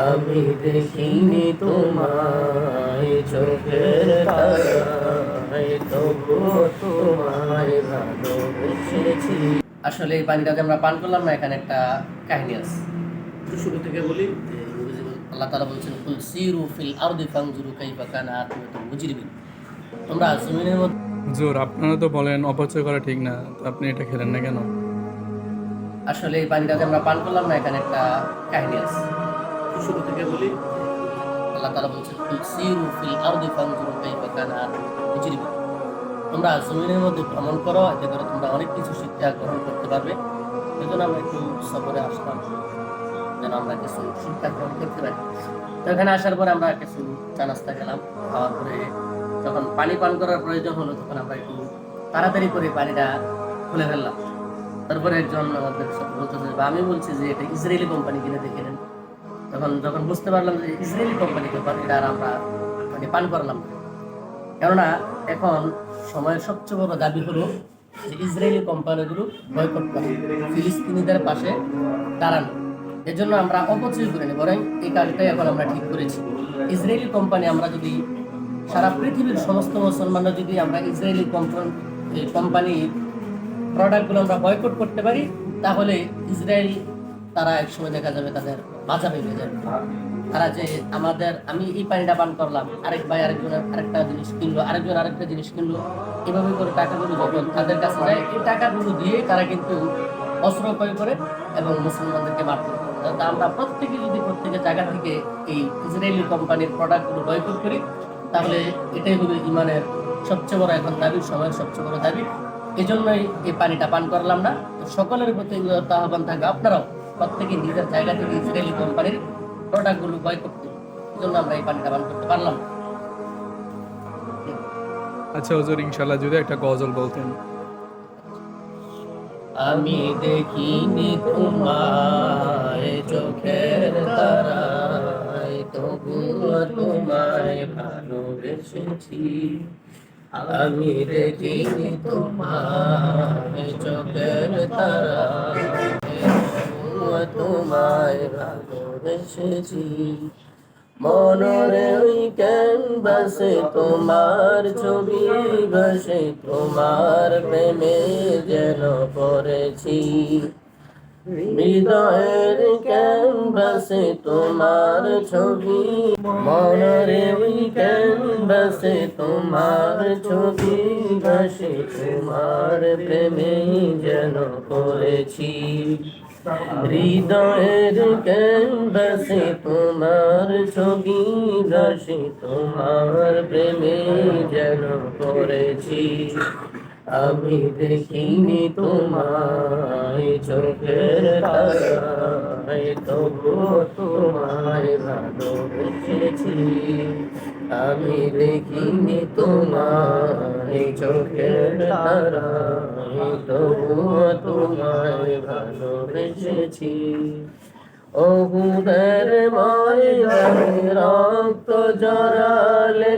আমি দেখিনি তোমায় চোখের তারায়, তবুও তোমায় ভালোবেসেছি। আসলে এই পানিটা যে আমরা পান করলাম না, এখানে একটা কাহিনী আছে। শুরু থেকে বলি যে আল্লাহ তাআলা বলছেন, কুল সিরু ফিল আরদি ফানজুরু কাইফা কানা আকিবাতুল মুজরিমিন। তোমরা জমিনের মধ্যে। হুজুর, আপনারা তো বলেন অপচয় করা ঠিক না, তো আপনি এটা খেলেন না কেন? আসলে এই পানিটা যে আমরা পান করলাম না, এখানে একটা কাহিনী আছে। শুরু থেকে বলি, আল্লাহ তাআলা বলছেন, কুল সিরু ফিল আরদি ফানজুরু কাইফা কানা আকিবাতুল মুজরিমিন। তোমরা জমিনের মধ্যে ভ্রমণ করো, এতে করে তোমরা অনেক কিছু শিক্ষা গ্রহণ করতে পারবে। সেজন্য আমরা একটু সফরে আসলাম, যেন আমরা কিছু শিক্ষা গ্রহণ করতে পারি। তো এখানে আসার পরে আমরা কিছু চা নাস্তা খেলাম। খাওয়ার পরে যখন পানি পান করার প্রয়োজন হলো, তখন আমরা একটু তাড়াতাড়ি করে পানিটা খুলে ফেললাম। তারপরে একজন আমাদের সাথে বলতেছে, বা আমি বলছি যে এটা ইসরায়েলি কোম্পানি কিনে দেখে নেন। যখন বুঝতে পারলাম যে ইসরায়েলি কোম্পানি এটা আর আমরা মানে পান করলাম না। কেননা এখন সময়ের সবচেয়ে বড় দাবি হলো যে ইসরায়েলি কোম্পানিগুলো বয়কট করা, ফিলিস্তিনিদের পাশে দাঁড়ানো। এজন্য আমরা অপচয় করিনি, বরং এই কাজটাই এখন আমরা ঠিক করেছি। ইসরায়েলি কোম্পানি, আমরা যদি সারা পৃথিবীর সমস্ত মুসলমানরা যদি আমরা ইসরায়েলি কোম্পানির প্রোডাক্টগুলো আমরা বয়কট করতে পারি, তাহলে ইসরায়েল তারা একসময় দেখা যাবে তাদের বাঁচা পেয়ে যাবে। তারা যে আমি এই পানিটা পান করলাম, আরেক ভাই আরেকজন আরেকটা জিনিস কিনলো, আরেকজন আরেকটা জিনিস কিনলো, এভাবে করে টাকাগুলো যখন তাদের কাছে যায়, এই টাকাগুলো দিয়ে তারা কিন্তু অস্ত্র ক্রয় করে এবং মুসলমানদেরকে মারতে পারে। আমরা প্রত্যেকে যদি প্রত্যেকের জায়গা থেকে এই ইসরায়েলি কোম্পানির প্রোডাক্টগুলো বয়কট করি, তাহলে এটাই হবে ইমানের সবচেয়ে বড় এখন দাবি, সময়ের সবচেয়ে বড় দাবি। এই জন্যই এই পানিটা পান করলাম না। তো সকলের প্রতি আহ্বান থাকবে, আপনারাও প্রত্যেকে নিজের জায়গা থেকে ইসরায়েলি কোম্পানির প্রোডাক্টগুলো বয়কট করি। এই জন্য আমরা এই পানিটা পান করতে পারলাম না। আচ্ছা হুজুর, ইনশাল্লাহ যদি একটা গজল বলতেন। আমি দেখিনি তোমায় চোখের তারায়, তবুও তোমায় ভালোবেসেছি। আমি দেখিনি তোমায় চোখের তারায়, তবুও তোমায় ভালোবেসেছি। মনরে ওই ক্যানভাসে তোমার ছবি ভাসে, তোমার প্রেমে যেন পড়েছি। হৃদয়ের ক্যানভাসে তোমার ছবি, মনরে ওই ক্যানভাসে তোমার ছবি ভাসে, তোমার প্রেমে যেন পড়েছি। হৃদয়ের ক্যানভাসে তোমার ছবি ভাসে, তোমার প্রেমে যেন পড়েছি। আমি দেখিনি তোমায় চোখের তারায়, তবুও তোমায় ভালোবেসেছি। আমি দেখিনি তোমায় চোখের তারায়, তবুও তোমায় ভালোবেসেছি। ওহুদের ময়দানে রক্ত জড়ালে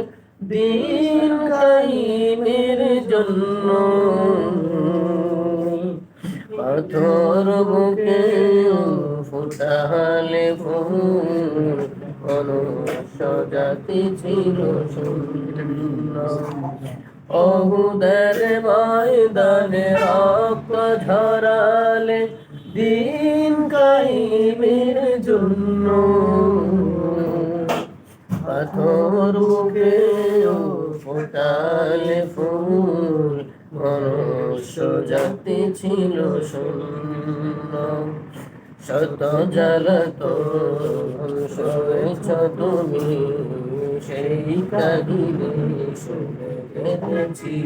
দিন কায়েমের জন্য, পাথর বুকে ফুটালে ফুল, মনুষ্য জাতি ছিল শূন্য। ওহুদের ময়দানে রক্ত ঝরালে দিন কায়েমের জন্য, পাথর মুখে ফোটালে ফুল, মনুষ্য জাতি ছিল শূন্য। শত জ্বালাতন সয়েছ তুমি, সেই কাহিনী শুনে কেঁদেছি।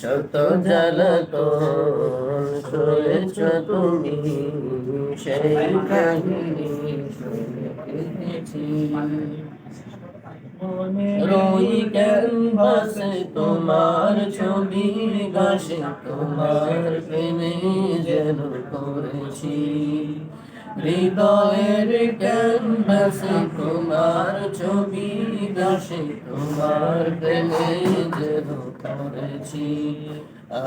শত জ্বালাতন সয়েছ তুমি, সেই কাহিনী শুনে কেঁদেছি। রোই ক্যানভাসে তোমার ছবি ভাসে, তোমার প্রেমে যেন পড়েছি। হৃদয়ের ক্যানভাসে তোমার ছবি ভাসে, তোমার প্রেমে যেন করেছি।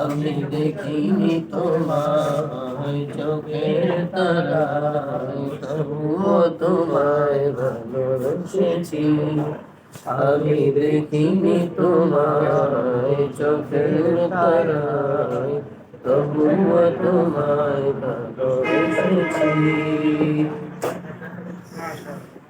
আমি দেখিনি তোমায় চোখের তারায়, তবুও তোমায় ভালোবেসেছি। আমি দেখিনি তোমায় চোখের তারায়, তবুও তোমায় ভালোবেসেছি।